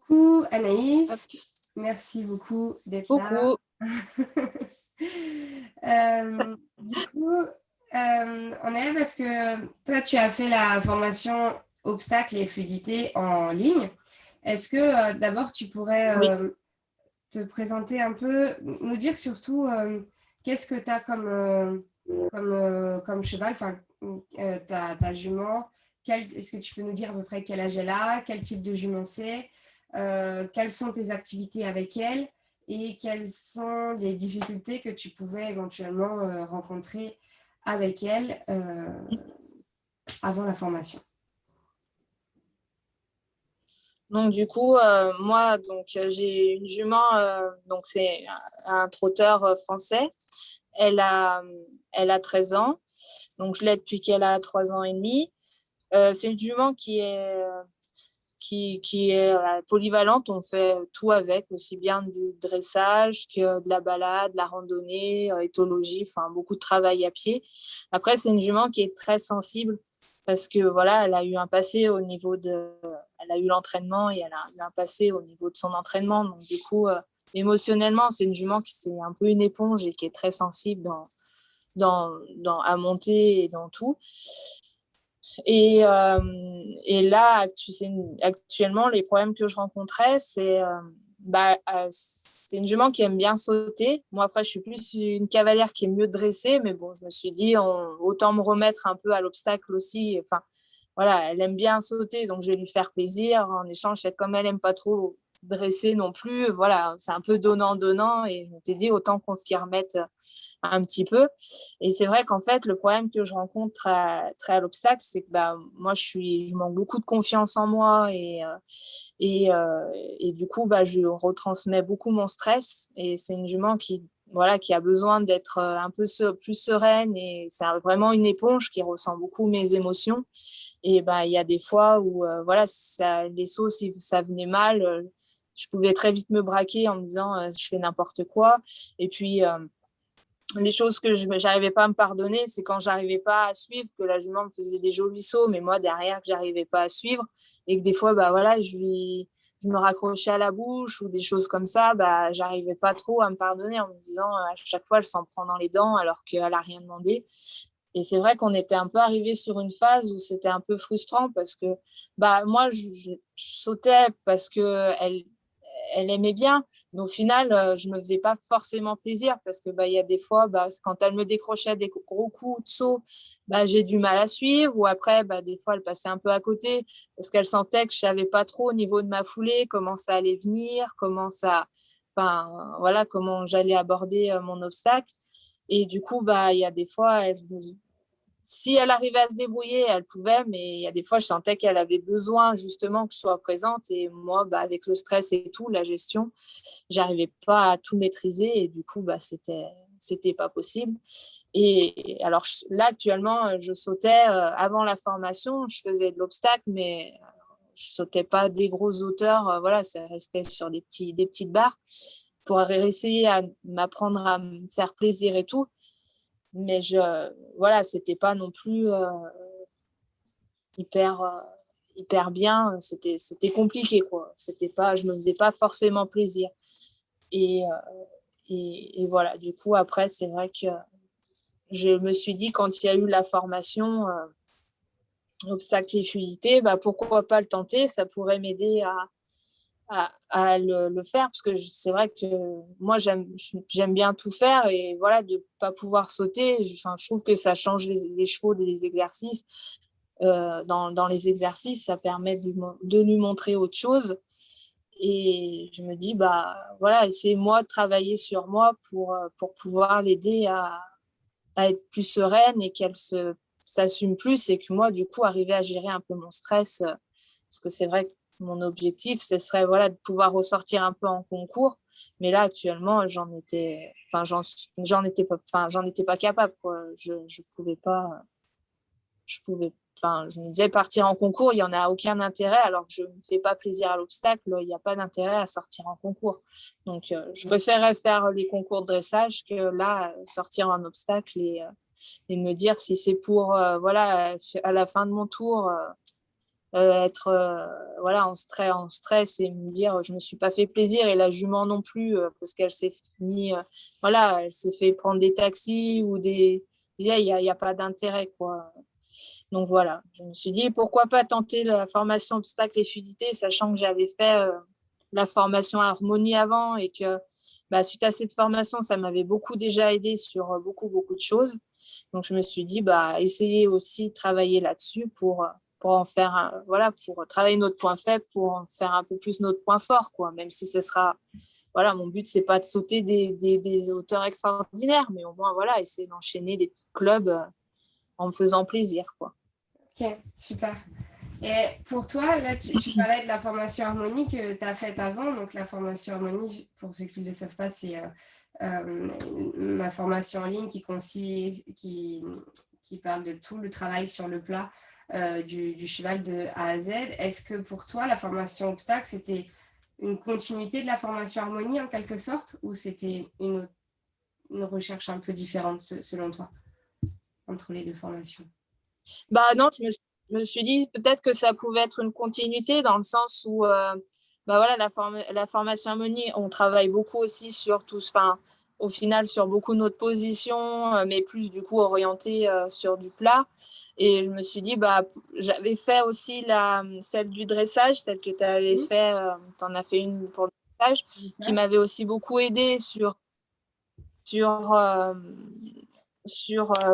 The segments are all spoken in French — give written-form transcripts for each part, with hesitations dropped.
Coucou Anaïs, merci beaucoup d'être là. Coucou. Du coup, on est là parce que toi, tu as fait la formation obstacles et fluidité en ligne. Est-ce que d'abord, tu pourrais Oui. te présenter un peu, nous dire surtout qu'est-ce que tu as comme cheval, enfin, ta jument. Est-ce que tu peux nous dire à peu près quel âge elle a, quel type de jument c'est, quelles sont tes activités avec elle et quelles sont les difficultés que tu pouvais éventuellement rencontrer avec elle avant la formation? Donc du coup, moi, j'ai une jument. Donc c'est un trotteur français. Elle a, elle a 13 ans. Donc je l'ai depuis qu'elle a 3 ans et demi. C'est une jument qui est polyvalente. On fait tout avec, aussi bien du dressage que de la balade, la randonnée, éthologie, enfin beaucoup de travail à pied. Après, c'est une jument qui est très sensible parce que voilà, elle a eu un passé au niveau de, elle a eu l'entraînement et elle a eu un passé au niveau de son entraînement. Donc du coup, émotionnellement, c'est une jument qui c'est un peu une éponge et qui est très sensible à monter et dans tout. Et, et là, actuellement, les problèmes que je rencontrais, c'est une jument qui aime bien sauter. Moi, après, je suis plus une cavalière qui est mieux dressée, mais bon, je me suis dit, autant me remettre un peu à l'obstacle aussi. Enfin, voilà, elle aime bien sauter, donc je vais lui faire plaisir. En échange, comme elle aime pas trop dresser non plus, voilà, c'est un peu donnant-donnant. Et je m'étais dit, autant qu'on s'y remette un petit peu. Et c'est vrai qu'en fait, le problème que je rencontre très à l'obstacle, c'est que moi, je manque beaucoup de confiance en moi et du coup, je retransmets beaucoup mon stress. Et c'est une jument qui a besoin d'être un peu plus sereine et c'est vraiment une éponge qui ressent beaucoup mes émotions. Et il y a des fois où, les sauts, si ça venait mal, je pouvais très vite me braquer en me disant je fais n'importe quoi. Et puis, les choses que je n'arrivais pas à me pardonner, c'est quand j'arrivais pas à suivre, que la jument me faisait des jolis sauts, mais moi derrière que j'arrivais pas à suivre et que des fois je me raccrochais à la bouche ou des choses comme ça, j'arrivais pas trop à me pardonner en me disant à chaque fois elle s'en prend dans les dents alors qu'elle a rien demandé. Et c'est vrai qu'on était un peu arrivé sur une phase où c'était un peu frustrant parce que moi je sautais parce que elle aimait bien. Mais au final, je me faisais pas forcément plaisir parce que il y a des fois, quand elle me décrochait des gros coups de saut, j'ai du mal à suivre. Ou après, des fois, elle passait un peu à côté parce qu'elle sentait que je savais pas trop au niveau de ma foulée comment ça allait venir, voilà, comment j'allais aborder mon obstacle. Et du coup, il y a des fois, si elle arrivait à se débrouiller, elle pouvait, mais il y a des fois, je sentais qu'elle avait besoin justement que je sois présente. Et moi, avec le stress et tout, la gestion, j'arrivais pas à tout maîtriser et du coup, c'était pas possible. Et alors là, actuellement, je sautais avant la formation, je faisais de l'obstacle, mais je sautais pas des grosses hauteurs. Voilà, ça restait sur des petites barres pour essayer à m'apprendre à me faire plaisir et tout. Mais voilà, c'était pas non plus hyper hyper bien. C'était compliqué, quoi. Je me faisais pas forcément plaisir. Et, et voilà, du coup, après, c'est vrai que je me suis dit, quand il y a eu la formation obstacle et fluidité, pourquoi pas le tenter? Ça pourrait m'aider à le faire, parce que c'est vrai que moi, j'aime bien tout faire et voilà, de ne pas pouvoir sauter, je trouve que ça change les chevaux des exercices. Dans les exercices, ça permet de lui montrer autre chose. Et je me dis, voilà, essayer moi de travailler sur moi pour pouvoir l'aider à être plus sereine et qu'elle s'assume plus et que moi, du coup, arriver à gérer un peu mon stress. Parce que c'est vrai que mon objectif, ce serait voilà, de pouvoir ressortir un peu en concours. Mais là, actuellement, j'en étais pas capable, quoi. Je pouvais pas, je me disais partir en concours, il n'y en a aucun intérêt, alors que je ne me fais pas plaisir à l'obstacle, il n'y a pas d'intérêt à sortir en concours. Donc, je préférais faire les concours de dressage que là, sortir en obstacle et me dire si c'est pour, voilà, à la fin de mon tour, être voilà, en stress et me dire je me suis pas fait plaisir, et la jument non plus, parce qu'elle s'est mis voilà, elle s'est fait prendre des taxis ou des, déjà il y a pas d'intérêt, quoi. Donc voilà, je me suis dit pourquoi pas tenter la formation obstacle et fluidité, sachant que j'avais fait la formation harmonie avant, et que bah, suite à cette formation, ça m'avait beaucoup déjà aidé sur beaucoup de choses. Donc je me suis dit bah essayer aussi de travailler là-dessus pour en faire voilà, pour travailler notre point faible, pour en faire un peu plus notre point fort, quoi. Même si ce sera, voilà, mon but c'est pas de sauter des hauteurs extraordinaires, mais au moins voilà, essayer d'enchaîner des petits clubs en me faisant plaisir, quoi. Ok, super. Et pour toi, là, tu parlais de la formation harmonie que tu as faite avant. Donc, la formation harmonie, pour ceux qui ne le savent pas, c'est ma formation en ligne qui parle de tout le travail sur le plat du cheval de A à Z. Est-ce que pour toi, la formation obstacle, c'était une continuité de la formation harmonie en quelque sorte, ou c'était une recherche un peu différente selon toi entre les deux formations? Bah non, je me suis dit peut-être que ça pouvait être une continuité, dans le sens où bah voilà, la formation harmonie, on travaille beaucoup aussi sur tout, enfin, au final sur beaucoup de notre position, mais plus du coup orienté sur du plat. Et je me suis dit, bah, j'avais fait aussi celle du dressage, celle que tu avais fait, tu en as fait une pour le dressage, qui m'avait aussi beaucoup aidé sur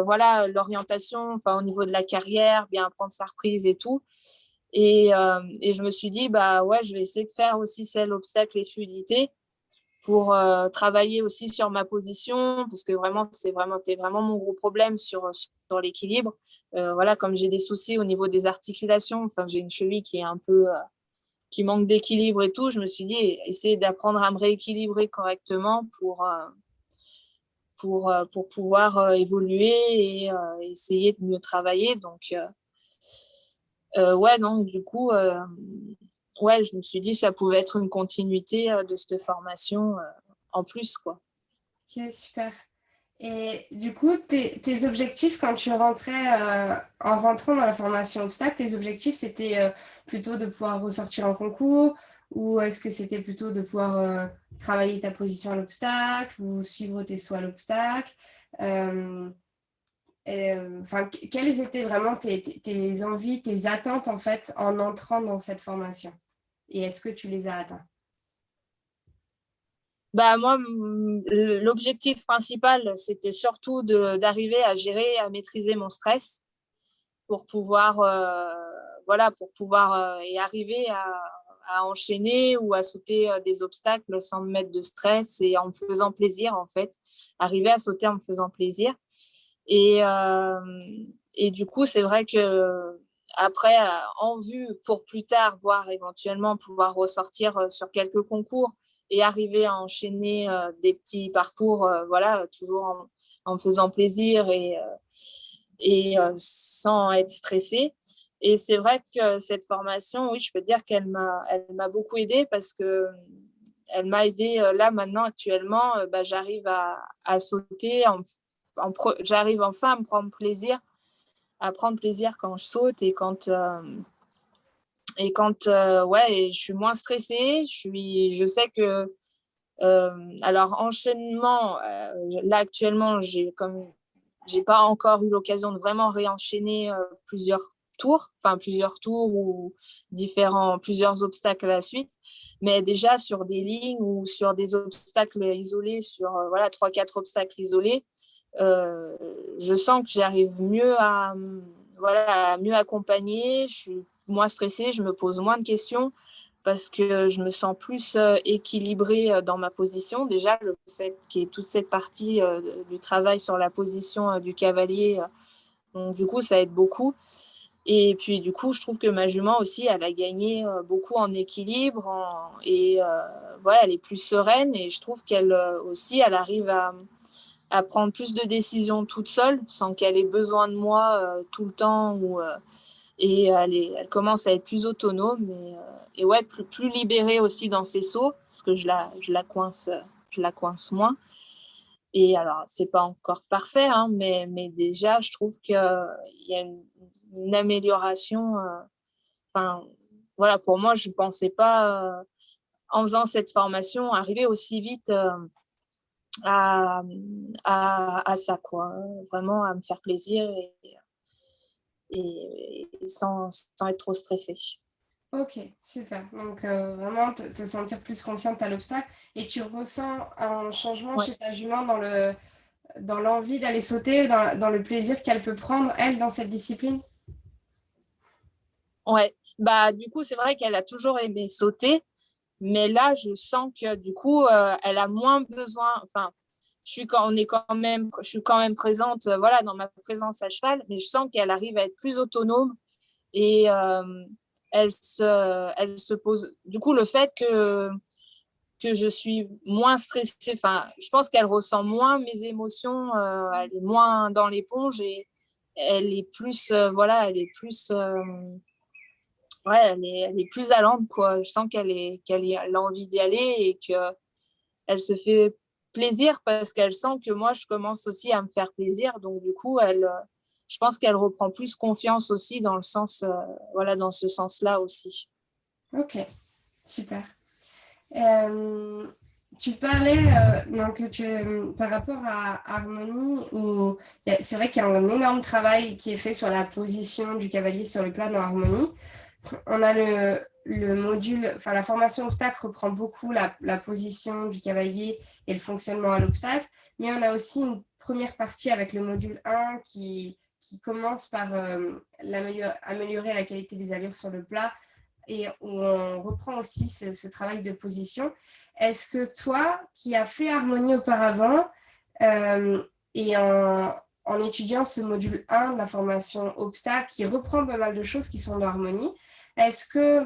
voilà, l'orientation, enfin, au niveau de la carrière, bien prendre sa reprise et tout. Et je me suis dit, bah ouais, je vais essayer de faire aussi celle obstacle et fluidité pour travailler aussi sur ma position, parce que vraiment, c'était vraiment mon gros problème sur l'équilibre. Voilà, comme j'ai des soucis au niveau des articulations, enfin, j'ai une cheville qui est un peu qui manque d'équilibre et tout, je me suis dit, essayer d'apprendre à me rééquilibrer correctement pour pouvoir évoluer et essayer de mieux travailler. Donc, ouais, donc du coup, ouais, je me suis dit que ça pouvait être une continuité de cette formation en plus, quoi. Ok, super. Et du coup, tes objectifs quand tu rentrais, en rentrant dans la formation obstacle, tes objectifs, c'était plutôt de pouvoir ressortir en concours, ou est-ce que c'était plutôt de pouvoir travailler ta position à l'obstacle ou suivre tes sauts à l'obstacle? Enfin, quelles étaient vraiment tes envies, tes attentes en fait en entrant dans cette formation? Et est-ce que tu les as atteints? Bah, moi, l'objectif principal, c'était surtout d'arriver à gérer, à maîtriser mon stress pour pouvoir, voilà, pour pouvoir et arriver à enchaîner ou à sauter des obstacles sans me mettre de stress et en me faisant plaisir, en fait. Arriver à sauter en me faisant plaisir. Et, et du coup, c'est vrai que après, en vue pour plus tard, voir éventuellement pouvoir ressortir sur quelques concours et arriver à enchaîner des petits parcours, voilà, toujours en me faisant plaisir et sans être stressée. Et c'est vrai que cette formation, oui, je peux dire elle m'a beaucoup aidée, parce que elle m'a aidée là maintenant actuellement, bah, j'arrive à sauter, j'arrive enfin à me prendre plaisir, à prendre plaisir quand je saute et quand ouais, et je suis moins stressée, je sais que alors enchaînement, là actuellement j'ai pas encore eu l'occasion de vraiment réenchaîner plusieurs tours ou plusieurs obstacles à la suite. Mais déjà sur des lignes ou sur des obstacles isolés, sur voilà, 3-4 obstacles isolés, euh, je sens que j'arrive mieux voilà, à mieux accompagner, je suis moins stressée, je me pose moins de questions parce que je me sens plus équilibrée dans ma position. Déjà, le fait qu'il y ait toute cette partie du travail sur la position du cavalier, donc du coup, ça aide beaucoup. Et puis, du coup, je trouve que ma jument aussi, elle a gagné beaucoup en équilibre et voilà, elle est plus sereine, et je trouve qu'elle aussi, elle arrive à prendre plus de décisions toute seule sans qu'elle ait besoin de moi tout le temps et elle commence à être plus autonome et ouais, plus libérée aussi dans ses sauts, parce que je la coince moins. Et alors, c'est pas encore parfait, hein, mais déjà, je trouve qu'il y a une amélioration enfin, voilà, pour moi, je ne pensais pas, en faisant cette formation, arriver aussi vite à, à ça, quoi. Vraiment à me faire plaisir et sans être trop stressée. Ok, super. Donc, vraiment te sentir plus confiante à l'obstacle. Et tu ressens un changement Ouais. chez ta jument dans l'envie d'aller sauter, dans le plaisir qu'elle peut prendre, elle, dans cette discipline? Ouais, bah du coup, c'est vrai qu'elle a toujours aimé sauter, mais là, je sens que du coup, elle a moins besoin. Enfin, je suis quand même présente, voilà, dans ma présence à cheval, mais je sens qu'elle arrive à être plus autonome et elle se pose. Du coup, le fait que je suis moins stressée, enfin, je pense qu'elle ressent moins mes émotions, elle est moins dans l'éponge et elle est plus, voilà, elle est plus. Ouais, elle est plus allante, quoi. Je sens qu'elle a envie d'y aller et qu'elle se fait plaisir parce qu'elle sent que moi, je commence aussi à me faire plaisir. Donc, du coup, je pense qu'elle reprend plus confiance aussi dans le sens, voilà, dans ce sens-là aussi. Ok, super. Euh, Tu parlais donc par rapport à Harmonie, où c'est vrai qu'il y a un énorme travail qui est fait sur la position du cavalier sur le plat dans Harmonie. On a le module, enfin la formation obstacle reprend beaucoup la position du cavalier et le fonctionnement à l'obstacle, mais on a aussi une première partie avec le module 1 qui commence par améliorer la qualité des allures sur le plat et où on reprend aussi ce travail de position. Est-ce que toi, qui as fait Harmonie auparavant, et en étudiant ce module 1 de la formation obstacle, qui reprend pas mal de choses qui sont dans Harmonie, est-ce que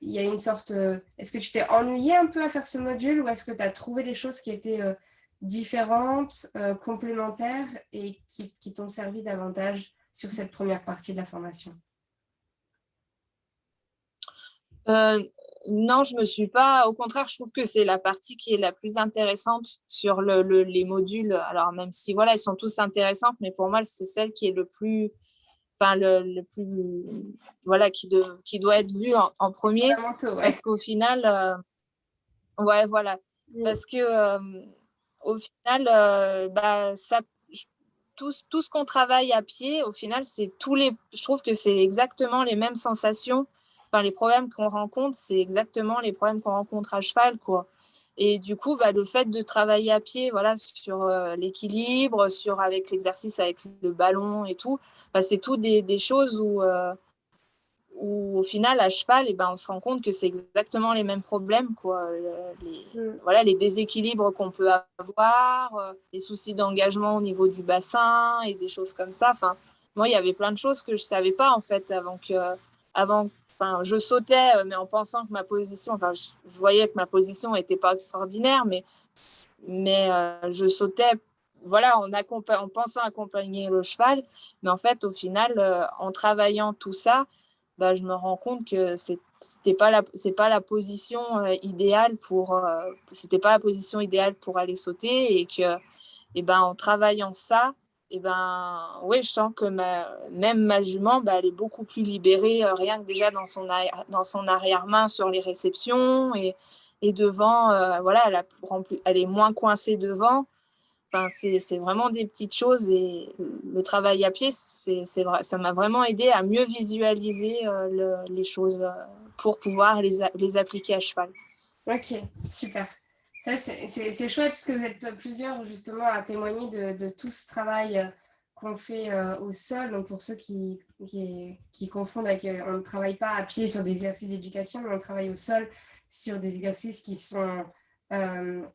il y a une sorte... est-ce que tu t'es ennuyé un peu à faire ce module ou est-ce que tu as trouvé des choses qui étaient différentes, complémentaires et qui t'ont servi davantage sur cette première partie de la formation? Euh, non, je me suis pas. Au contraire, je trouve que c'est la partie qui est la plus intéressante sur les modules. Alors, même si voilà, ils sont tous intéressants, mais pour moi, c'est celle qui est le plus, enfin, le plus, voilà, qui doit être vue en premier. Fondamentaux, ouais. Parce qu'au final, ouais, voilà. Mm. Parce que au final, bah, ça, tout ce qu'on travaille à pied, au final, je trouve que c'est exactement les mêmes sensations. Enfin, les problèmes qu'on rencontre, c'est exactement les problèmes qu'on rencontre à cheval, quoi. Et du coup, bah, le fait de travailler à pied, voilà, sur l'équilibre, avec l'exercice avec le ballon et tout, bah, c'est tout des choses où au final, à cheval, ben, on se rend compte que c'est exactement les mêmes problèmes, quoi. Mm. Voilà, les déséquilibres qu'on peut avoir, les soucis d'engagement au niveau du bassin et des choses comme ça. Enfin, moi, il y avait plein de choses que je ne savais pas, en fait, enfin, je sautais, mais en pensant que ma position, enfin, je voyais que ma position n'était pas extraordinaire, mais je sautais, voilà, en pensant accompagner le cheval. Mais en fait, au final, en travaillant tout ça, bah, je me rends compte que c'est pas la position idéale c'était pas la position idéale pour aller sauter et que et ben en travaillant ça et ben oui, je sens que même ma jument, bah, elle est beaucoup plus libérée, rien que déjà dans son arrière-main sur les réceptions et devant, voilà, elle est moins coincée devant. Enfin, c'est vraiment des petites choses et le travail à pied, vrai, ça m'a vraiment aidé à mieux visualiser les choses pour pouvoir les appliquer à cheval. Ok, super. Ça, c'est chouette parce que vous êtes plusieurs justement à témoigner de tout ce travail qu'on fait au sol. Donc pour ceux qui confondent avec, on ne travaille pas à pied sur des exercices d'éducation, mais on travaille au sol sur des exercices qui sont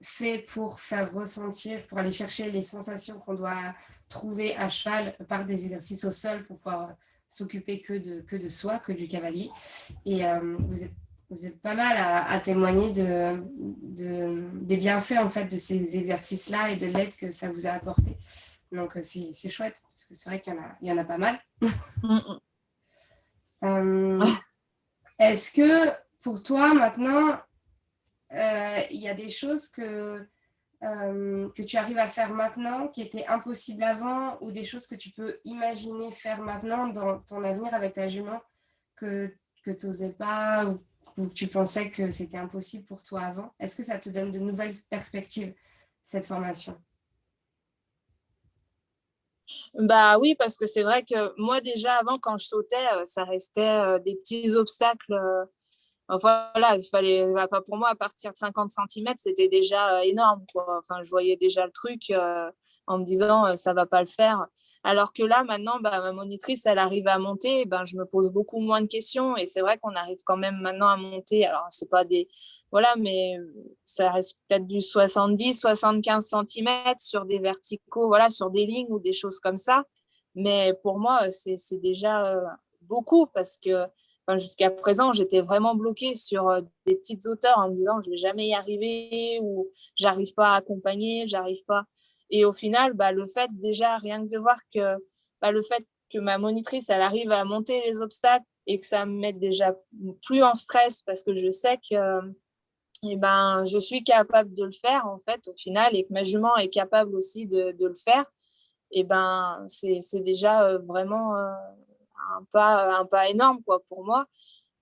faits pour faire ressentir, pour aller chercher les sensations qu'on doit trouver à cheval par des exercices au sol pour pouvoir s'occuper que de soi, que du cavalier. Et vous êtes pas mal à témoigner des bienfaits en fait de ces exercices-là et de l'aide que ça vous a apporté. Donc c'est chouette parce que c'est vrai qu'il y en a pas mal. Euh, Est-ce que pour toi maintenant, il y a des choses que tu arrives à faire maintenant qui étaient impossibles avant ou des choses que tu peux imaginer faire maintenant dans ton avenir avec ta jument que que tu n'osais pas ou que tu pensais que c'était impossible pour toi avant? Est-ce que ça te donne de nouvelles perspectives, cette formation? Bah oui, parce que c'est vrai que moi déjà avant quand je sautais, ça restait des petits obstacles. Voilà, il fallait, enfin, pour moi, à partir de 50 centimètres, c'était déjà énorme, quoi. Enfin, je voyais déjà le truc en me disant, ça va pas le faire. Alors que là, maintenant, bah, ma monitrice, elle arrive à monter, ben, je me pose beaucoup moins de questions. Et c'est vrai qu'on arrive quand même maintenant à monter. Alors, c'est pas des. Voilà, mais ça reste peut-être du 70, 75 centimètres sur des verticaux, voilà, sur des lignes ou des choses comme ça. Mais pour moi, c'est déjà beaucoup parce que enfin, jusqu'à présent, j'étais vraiment bloquée sur des petites hauteurs en me disant je ne vais jamais y arriver ou j'arrive pas à accompagner, j'arrive pas. Et au final, bah, le fait déjà, rien que de voir que bah, le fait que ma monitrice, elle arrive à monter les obstacles et que ça me mette déjà plus en stress parce que je sais que eh ben, je suis capable de le faire en fait au final et que ma jument est capable aussi de le faire, et ben, c'est déjà vraiment un pas énorme quoi, pour moi.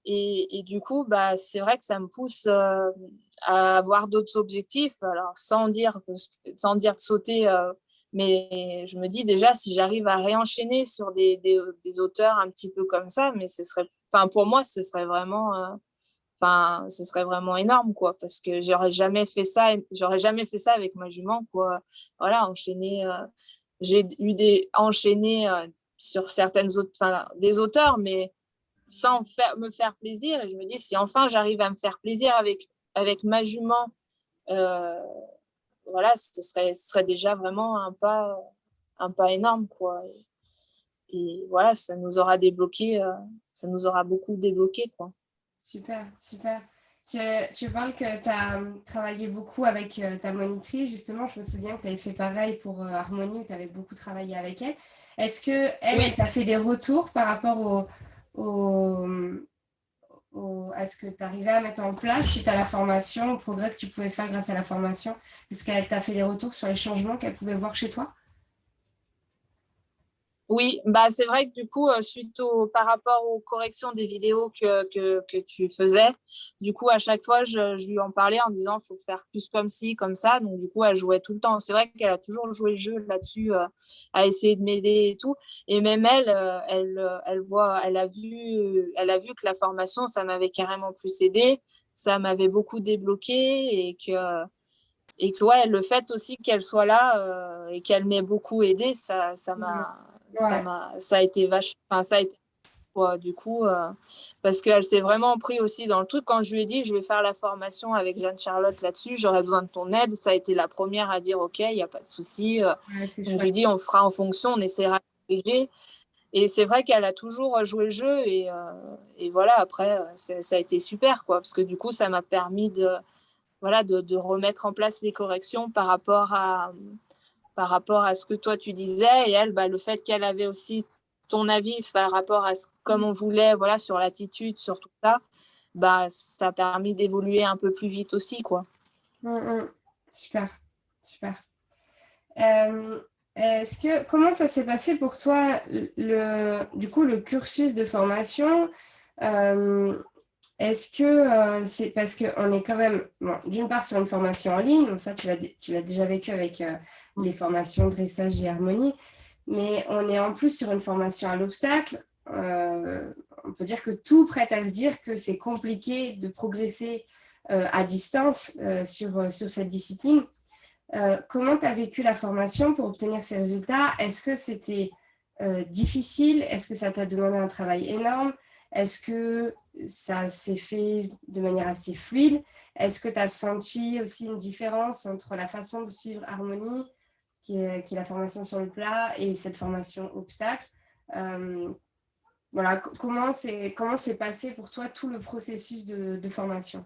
Et du coup, bah, c'est vrai que ça me pousse à avoir d'autres objectifs. Alors, sans dire de sauter, mais je me dis déjà, si j'arrive à réenchaîner sur des hauteurs un petit peu comme ça, mais enfin, pour moi, ce serait vraiment énorme, quoi, parce que j'aurais jamais fait ça avec ma jument, quoi. Voilà, j'ai eu enchaîné sur des hauteurs, mais sans me faire plaisir. Et je me dis, si enfin j'arrive à me faire plaisir avec ma jument, euh, voilà, ce serait déjà vraiment un pas énorme, quoi. Et voilà, ça nous aura beaucoup débloqué, quoi. Super, super. Tu parles que tu as travaillé beaucoup avec ta monitrice. Justement, je me souviens que tu avais fait pareil pour Harmonie, où tu avais beaucoup travaillé avec elle. Est-ce que elle Oui, t'a fait des retours par rapport au, à ce que tu arrivais à mettre en place suite à la formation, au progrès que tu pouvais faire grâce à la formation? Est-ce qu'elle t'a fait des retours sur les changements qu'elle pouvait voir chez toi? oui, bah c'est vrai que du coup, par rapport aux corrections des vidéos que tu faisais, du coup, à chaque fois, je lui en parlais en disant, il faut faire plus comme ci, comme ça. Donc, du coup, elle jouait tout le temps. C'est vrai qu'elle a toujours joué le jeu là-dessus, à essayer de m'aider et tout. Et même elle a vu que la formation, ça m'avait carrément plus aidé. Ça m'avait beaucoup débloqué ouais, le fait aussi qu'elle soit là et qu'elle m'ait beaucoup aidé, Mhm. Ouais, ça a été enfin, ça a été quoi, du coup, parce qu'elle s'est vraiment pris aussi dans le truc. Quand je lui ai dit, je vais faire la formation avec Jeanne-Charlotte là-dessus, j'aurais besoin de ton aide, ça a été la première à dire, OK, il n'y a pas de souci. ouais, c'est Donc, je lui ai chouette. dit, on fera en fonction, on essaiera de corriger. Et c'est vrai qu'elle a toujours joué le jeu. Et voilà, après, ça a été super, quoi, parce que du coup, ça m'a permis voilà, de remettre en place les corrections par rapport à ce que toi tu disais. Et elle, bah, le fait qu'elle avait aussi ton avis par rapport à comme on voulait, voilà, sur l'attitude, sur tout ça, bah, ça a permis d'évoluer un peu plus vite aussi, quoi. Mhm. Super, super. Comment ça s'est passé pour toi, du coup, le cursus de formation? Euh, Est-ce que c'est parce qu'on est quand même, bon, d'une part, sur une formation en ligne, donc ça, tu l'as déjà vécu avec les formations dressage et harmonie, mais on est en plus sur une formation à l'obstacle. On peut dire que tout prête à se dire que c'est compliqué de progresser à distance sur cette discipline. Comment tu as vécu la formation pour obtenir ces résultats? Est-ce que c'était difficile? Est-ce que ça t'a demandé un travail énorme? Est-ce que ça s'est fait de manière assez fluide? Est-ce que tu as senti aussi une différence entre la façon de suivre Harmonie, qui est la formation sur le plat, et cette formation obstacle? Euh, voilà, comment s'est passé pour toi tout le processus de formation?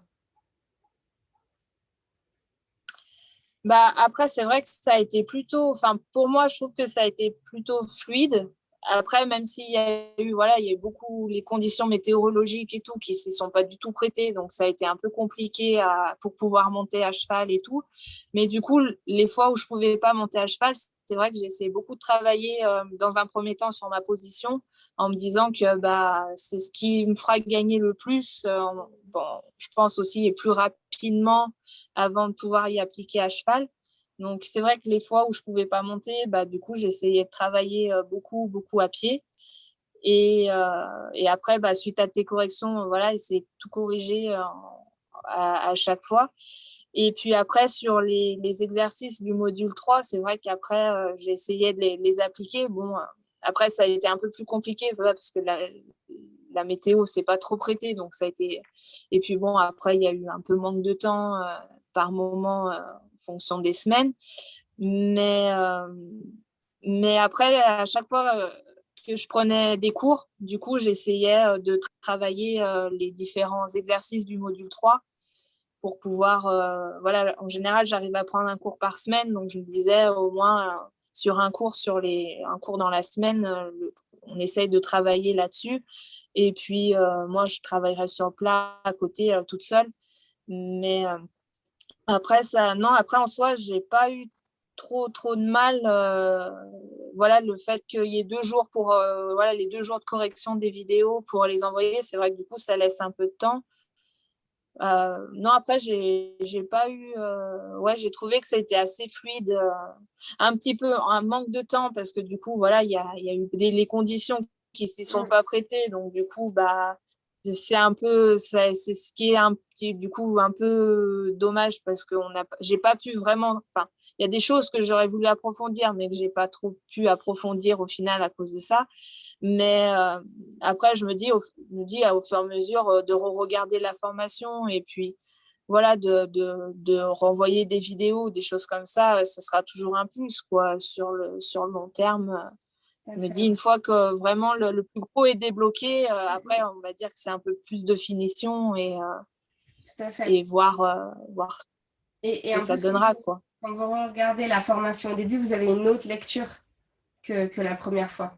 Bah, après, c'est vrai que ça a été plutôt, enfin, pour moi, je trouve que ça a été plutôt fluide. après, même s'il y a eu, voilà, il y a eu beaucoup les conditions météorologiques et tout qui ne se sont pas du tout prêtées, donc ça a été un peu compliqué pour pouvoir monter à cheval et tout. Mais du coup, les fois où je ne pouvais pas monter à cheval, c'est vrai que j'ai essayé beaucoup de travailler dans un premier temps sur ma position en me disant que bah, c'est ce qui me fera gagner le plus. Bon, je pense aussi et plus rapidement avant de pouvoir y appliquer à cheval. Donc, c'est vrai que les fois où je ne pouvais pas monter, bah, du coup, j'essayais de travailler beaucoup à pied. Et après, bah, suite à tes corrections, voilà, essayer de tout corriger à chaque fois. Et puis après, sur les exercices du module 3, c'est vrai qu'après, j'ai essayé de les appliquer. Bon, après, ça a été un peu plus compliqué voilà, parce que la météo, c'est pas trop prêté. Donc, ça a été... Et puis bon, après, il y a eu un peu manque de temps par moment en fonction des semaines. Mais après, à chaque fois que je prenais des cours, du coup, j'essayais de travailler les différents exercices du module 3 pour pouvoir, voilà, en général, j'arrive à prendre un cours par semaine, donc je me disais au moins sur un cours, un cours dans la semaine, on essaye de travailler là-dessus. Et puis, moi, je travaillerai sur le plat à côté toute seule. Mais après, après, en soi, j'ai pas eu trop de mal. Voilà, le fait qu'il y ait 2 jours pour voilà, les 2 jours de correction des vidéos pour les envoyer, c'est vrai que du coup, ça laisse un peu de temps. Non, après, j'ai pas eu. Ouais, j'ai trouvé que ça a été assez fluide. Un petit peu un manque de temps parce que du coup, voilà, il y a eu les conditions qui s'y sont pas prêtées. Donc, du coup, bah, c'est un peu. C'est ce qui est un petit, du coup, un peu dommage parce que j'ai pas pu vraiment. Enfin, il y a des choses que j'aurais voulu approfondir, mais que j'ai pas trop pu approfondir au final à cause de ça. Mais après, je me dis au fur et à mesure de regarder la formation et puis voilà, de renvoyer des vidéos, des choses comme ça sera toujours un plus quoi, sur le long terme. Je me dis, une fois que vraiment le plus gros est débloqué, après, on va dire que c'est un peu plus de finition Tout à fait. et voir ce Et que en ça plus, donnera. Quoi. quand vous regardez la formation au début, vous avez une autre lecture que la première fois.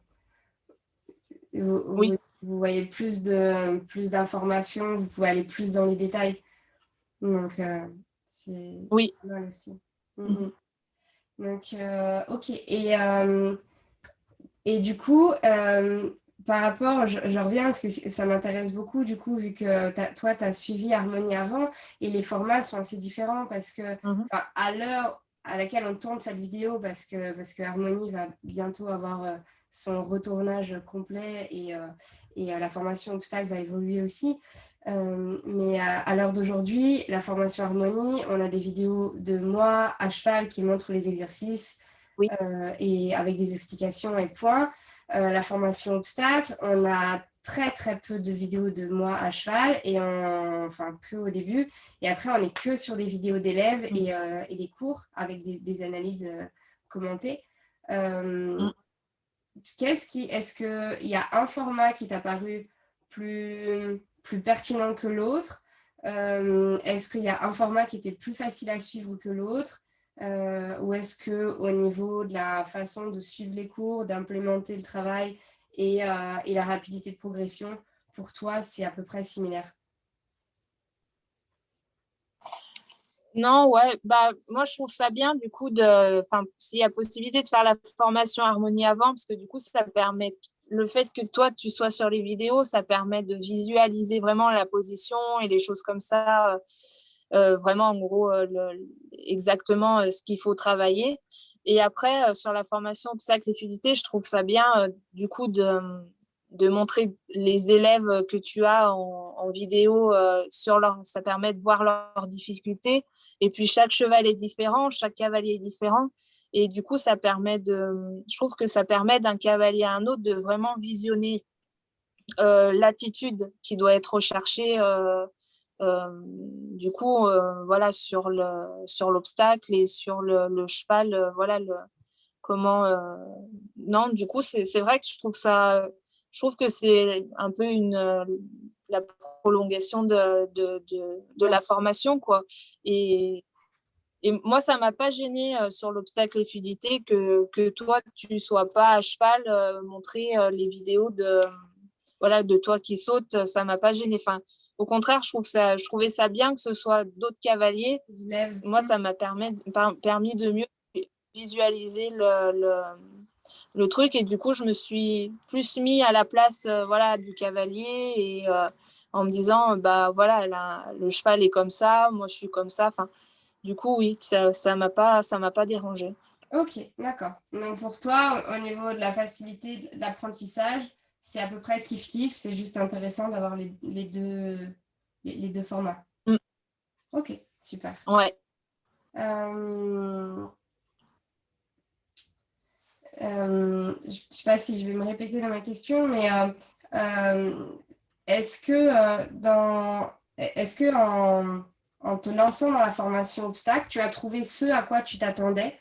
Oui. Vous voyez plus d'informations, vous pouvez aller plus dans les détails. Donc, c'est Oui. pas mal aussi. Mm-hmm. Donc, ok. Et du coup, par rapport, je reviens parce que ça m'intéresse beaucoup, du coup, vu que toi, tu as suivi Harmonie avant et les formats sont assez différents parce que Mm-hmm. à l'heure à laquelle on tourne cette vidéo, parce que Harmonie va bientôt avoir son retournage complet et la formation obstacle va évoluer aussi. Mais à l'heure d'aujourd'hui, la formation Harmonie, on a des vidéos de moi à cheval qui montrent les exercices Oui. et avec des explications et points. La formation obstacle, on a très peu de vidéos de moi à cheval enfin que au début, et après on n'est que sur des vidéos d'élèves et des cours avec des analyses commentées. Est-ce qu'il y a un format qui t'a paru plus pertinent que l'autre? Est-ce qu'il y a un format qui était plus facile à suivre que l'autre? Ou est-ce qu'au niveau de la façon de suivre les cours, d'implémenter le travail et la rapidité de progression, pour toi, c'est à peu près similaire? Non, ouais, bah, moi je trouve ça bien du coup s'il y a possibilité de faire la formation harmonie avant, parce que du coup ça permet, le fait que toi tu sois sur les vidéos, ça permet de visualiser vraiment la position et les choses comme ça, vraiment en gros exactement ce qu'il faut travailler. Et après, sur la formation obstacle et fluidité, je trouve ça bien du coup de montrer les élèves que tu as en vidéo ça permet de voir leurs difficultés. Et puis chaque cheval est différent, chaque cavalier est différent. Et du coup, je trouve que ça permet d'un cavalier à un autre de vraiment visionner l'attitude qui doit être recherchée du coup voilà sur l'obstacle et sur le cheval voilà comment non du coup c'est vrai que je trouve que c'est un peu la prolongation de la formation quoi. Et Et moi, ça ne m'a pas gêné sur l'obstacle et fluidité que toi, tu ne sois pas à cheval, montrer les vidéos voilà, de toi qui sautes, ça ne m'a pas gêné. Enfin, au contraire, je trouvais ça bien que ce soit d'autres cavaliers. Lève. Moi, ça m'a permis de mieux visualiser le truc. Et du coup, je me suis plus mis à la place voilà, du cavalier et en me disant, bah voilà, le cheval est comme ça, moi je suis comme ça. Enfin, du coup, oui, ça m'a pas dérangé. Ok, d'accord. Donc pour toi, au niveau de la facilité d'apprentissage, c'est à peu près kiff-kiff, c'est juste intéressant d'avoir les deux formats. Mm. Ok, super. Ouais. Euh, je ne sais pas si je vais me répéter dans ma question, mais est-ce que, en te lançant dans la formation obstacle, tu as trouvé ce à quoi tu t'attendais?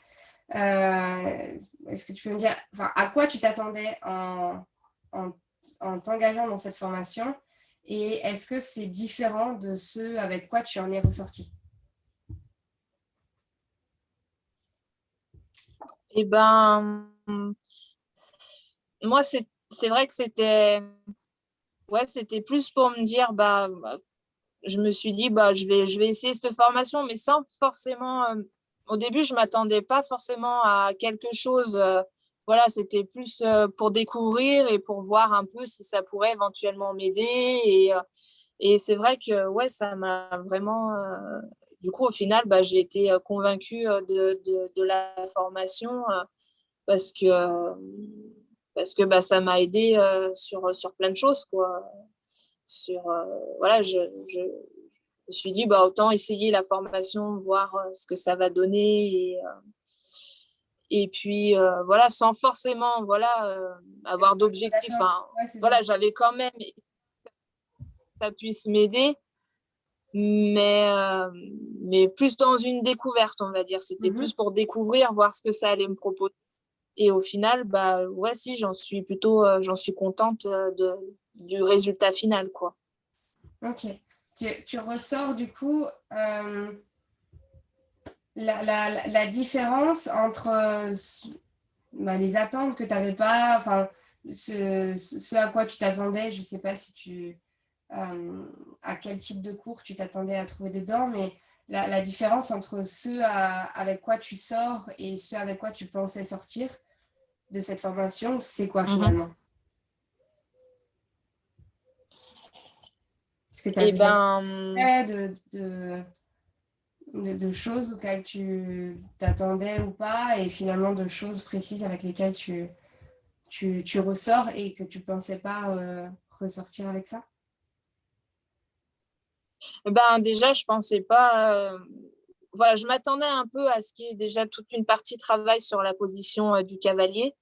Est-ce que tu peux me dire, enfin, à quoi tu t'attendais en t'engageant dans cette formation? Et est-ce que c'est différent de ce avec quoi tu en es ressorti? Et ben, moi, c'est vrai que c'était plus pour me dire, je me suis dit, je vais essayer cette formation, mais sans forcément. Au début, je ne m'attendais pas forcément à quelque chose. Voilà, c'était plus pour découvrir et pour voir un peu si ça pourrait éventuellement m'aider. Et c'est vrai que ouais, ça m'a vraiment. Du coup, au final, j'ai été convaincue de la formation parce que, ça m'a aidé sur plein de choses, quoi. Voilà, je me suis dit, autant essayer la formation, voir ce que ça va donner. Et puis, voilà, sans forcément avoir d'objectif. D'accord, Enfin, ouais, c'est ça. voilà, j'avais quand même que ça puisse m'aider, mais, euh, mais plus dans une découverte, on va dire. C'était Mhm. plus pour découvrir, voir ce que ça allait me proposer. Et au final, ouais, si, j'en suis contente du résultat final, quoi. Ok. Tu ressors du coup la différence entre les attentes que tu n'avais pas, enfin, ce à quoi tu t'attendais, je ne sais pas si à quel type de cours tu t'attendais à trouver dedans, mais la différence entre avec quoi tu sors et ce avec quoi tu pensais sortir de cette formation, c'est quoi Mhm. finalement? Est-ce que tu as Et peut-être ben, fait de choses auxquelles tu t'attendais ou pas, et finalement de choses précises avec lesquelles tu ressors et que tu ne pensais pas ressortir avec ça? déjà, je pensais pas. Voilà, je m'attendais un peu à ce qu'il y ait déjà toute une partie travail sur la position du cavalier.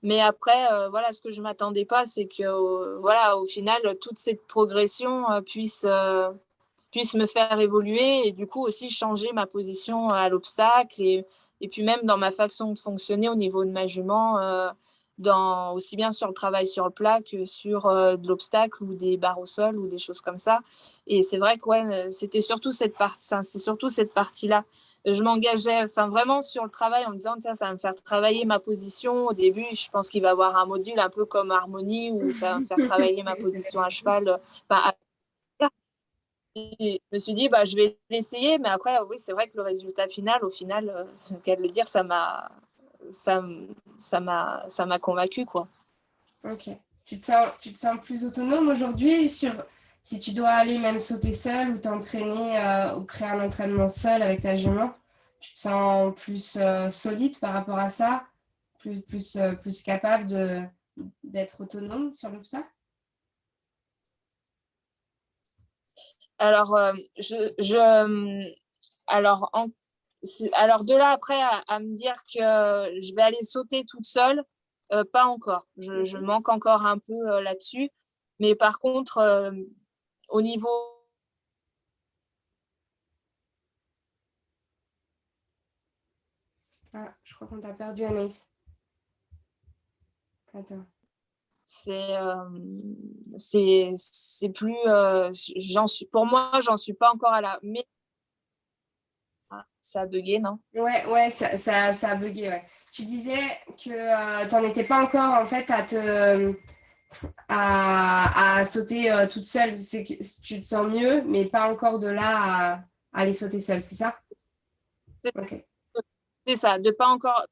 Mais après, voilà, ce que je m'attendais pas, c'est que, voilà, au final, toute cette progression puisse me faire évoluer et du coup aussi changer ma position à l'obstacle et puis même dans ma façon de fonctionner au niveau de ma jument, aussi bien sur le travail sur le plat que sur de l'obstacle ou des barres au sol ou des choses comme ça. Et c'est vrai que ouais, c'est surtout cette partie-là. Je m'engageais vraiment sur le travail en me disant, ça va me faire travailler ma position. Au début, je pense qu'il va y avoir un module un peu comme Harmonie où ça va me faire travailler ma position à cheval. Et je me suis dit, je vais l'essayer, mais après, oui, c'est vrai que le résultat final, au final, c'est le cas de le dire, ça, ça m'a convaincu, quoi. Ok. Tu te sens plus autonome aujourd'hui si tu dois aller même sauter seul ou t'entraîner ou créer un entraînement seul avec ta jument, tu te sens plus solide par rapport à ça, plus capable d'être autonome sur l'obstacle? Alors, alors, alors de là après à me dire que je vais aller sauter toute seule, pas encore. Je Mhm. manque encore un peu là-dessus. Mais par contre, au niveau. Ah, je crois qu'on t'a perdu, Anaïs. Attends. C'est c'est plus pour moi j'en suis pas encore à là, mais Ah, ça a bugué, non? Ouais, ça a bugué, ouais. Tu disais que tu n'en étais pas encore, en fait, à sauter toute seule. C'est que tu te sens mieux, mais pas encore de là à aller sauter seule, c'est ça? C'est Ok. c'est ça, de pas encore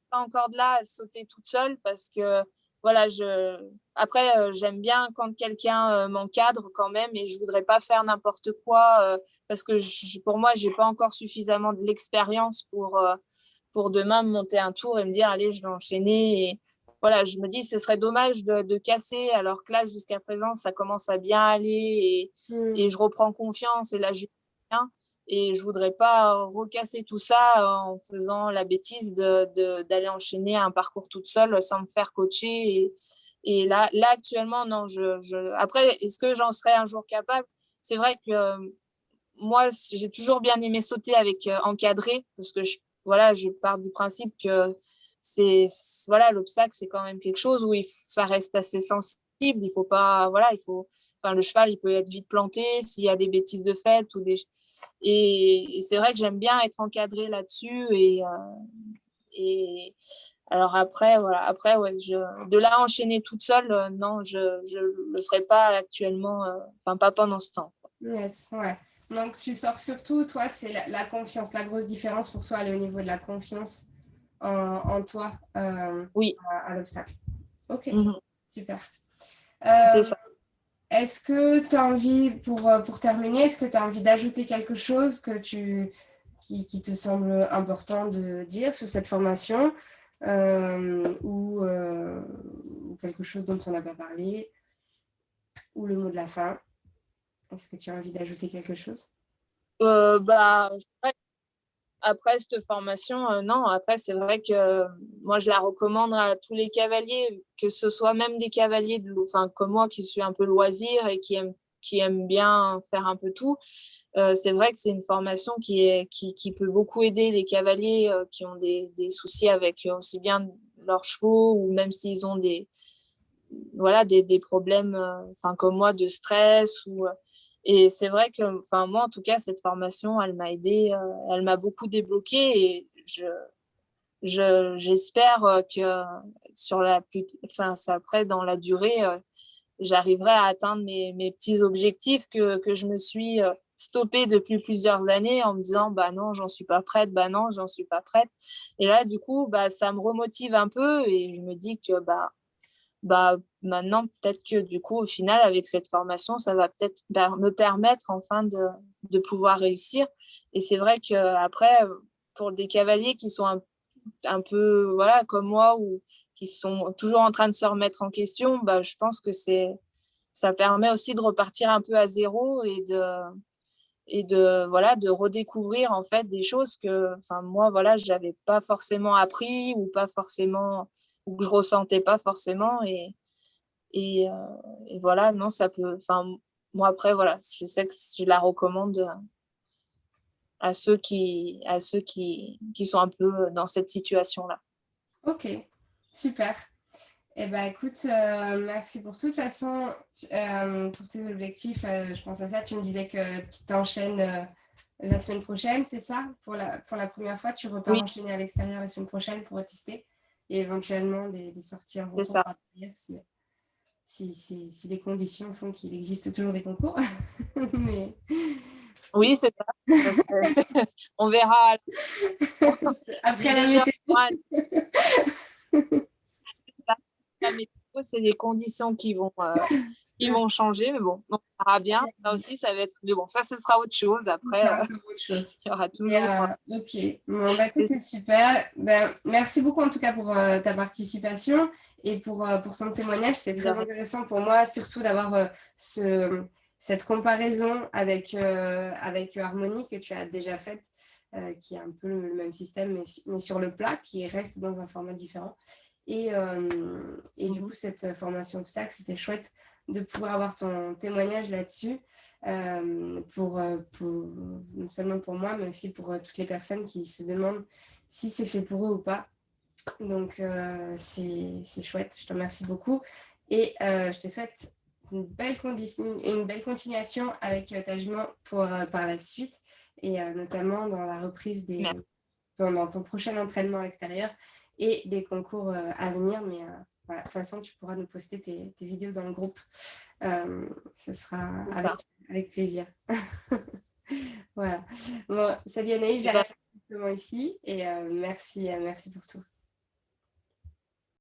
de là à sauter toute seule parce que voilà, après j'aime bien quand quelqu'un m'encadre quand même et je voudrais pas faire n'importe quoi parce que pour moi, j'ai pas encore suffisamment de l'expérience pour demain me monter un tour et me dire allez, je vais enchaîner et voilà, je me dis ce serait dommage de casser alors que là jusqu'à présent ça commence à bien aller et Hmm. je reprends confiance et là je vais bien. Et je voudrais pas recasser tout ça en faisant la bêtise d'aller enchaîner un parcours toute seule sans me faire coacher. Et là, actuellement, non. Après, est-ce que j'en serais un jour capable? C'est vrai que moi, j'ai toujours bien aimé sauter avec encadré parce que voilà, je pars du principe que voilà, l'obstacle, c'est quand même quelque chose où ça reste assez sensible. Il faut pas, voilà, enfin, le cheval, il peut être vite planté s'il y a des bêtises de fait et c'est vrai que j'aime bien être encadrée là-dessus et alors après, voilà, après, ouais, de là enchaîner toute seule, non, je le ferai pas actuellement, enfin, pas pendant ce temps. Yes, ouais. Donc, tu sors surtout, toi, c'est la confiance. La grosse différence pour toi, elle est au niveau de la confiance en toi Oui. à l'obstacle. Ok, Mhm. super. C'est Euh, ça. Est-ce que tu as envie, pour terminer, est-ce que tu as envie d'ajouter quelque chose qui te semble important de dire sur cette formation ou quelque chose dont on n'a pas parlé, ou le mot de la fin? Est-ce que tu as envie d'ajouter quelque chose? Bah, ouais, après cette formation, non, après, c'est vrai que moi, je la recommande à tous les cavaliers, que ce soit même des cavaliers enfin, comme moi qui suis un peu loisir et qui aiment bien faire un peu tout. C'est vrai que c'est une formation qui peut beaucoup aider les cavaliers qui ont des soucis avec aussi bien leurs chevaux ou même s'ils ont voilà, des problèmes, enfin, comme moi, de stress. Et c'est vrai que enfin, moi, en tout cas, cette formation, elle m'a aidé, elle m'a beaucoup débloqué et j'espère que enfin, après, dans la durée, j'arriverai à atteindre mes petits objectifs que je me suis stoppée depuis plusieurs années en me disant bah non, j'en suis pas prête, bah non, j'en suis pas prête. Et là, du coup, bah, ça me remotive un peu et je me dis que bah, maintenant, peut-être que du coup, au final, avec cette formation, ça va peut-être me permettre enfin de pouvoir réussir. Et c'est vrai qu'après, pour des cavaliers qui sont un peu voilà, comme moi ou qui sont toujours en train de se remettre en question, bah, je pense que ça permet aussi de repartir un peu à zéro et de voilà, de redécouvrir en fait des choses que enfin moi voilà, j'avais pas forcément appris ou pas forcément ou que je ressentais pas forcément et, et voilà, non, ça peut enfin moi après voilà, je sais que je la recommande à ceux qui sont un peu dans cette situation-là. Ok, super. Eh ben, écoute, merci pour toute façon pour tes objectifs. Je pense à ça. Tu me disais que tu t'enchaînes la semaine prochaine, c'est ça? Pour la première fois, tu repars Oui, enchaîner à l'extérieur la semaine prochaine pour tester et éventuellement des sorties en c'est concours ça. à venir si les conditions font qu'il existe toujours des concours. Mais Oui, c'est ça. On verra. après la Déjà, météo. ouais, la météo, c'est les conditions qui vont changer, mais bon, on verra bien. Ça aussi, ça va être. Mais bon, ça, ce sera autre chose. Après, Ça encore autre chose. il y aura Mais, toujours. ok, bon, bah, écoute, C'est c'est super. Ben, merci beaucoup en tout cas pour ta participation et pour ton témoignage. C'est de très rien. intéressant pour moi, surtout d'avoir cette comparaison avec Harmonie que tu as déjà faite, qui est un peu le même système, mais sur le plat, qui reste dans un format différent. Et du Mhm. coup, cette formation obstacle, c'était chouette de pouvoir avoir ton témoignage là-dessus, non seulement pour moi, mais aussi pour toutes les personnes qui se demandent si c'est fait pour eux ou pas. Donc, c'est chouette. Je te remercie beaucoup. Et je te souhaite une belle continuation avec ta jument par la suite. et notamment dans la reprise dans ton prochain entraînement à l'extérieur et des concours à venir. Mais voilà, de toute façon, tu pourras nous poster tes vidéos dans le groupe. Ce sera avec plaisir. Voilà. Bon, salut Anaïs, j'arrête ici et merci pour tout.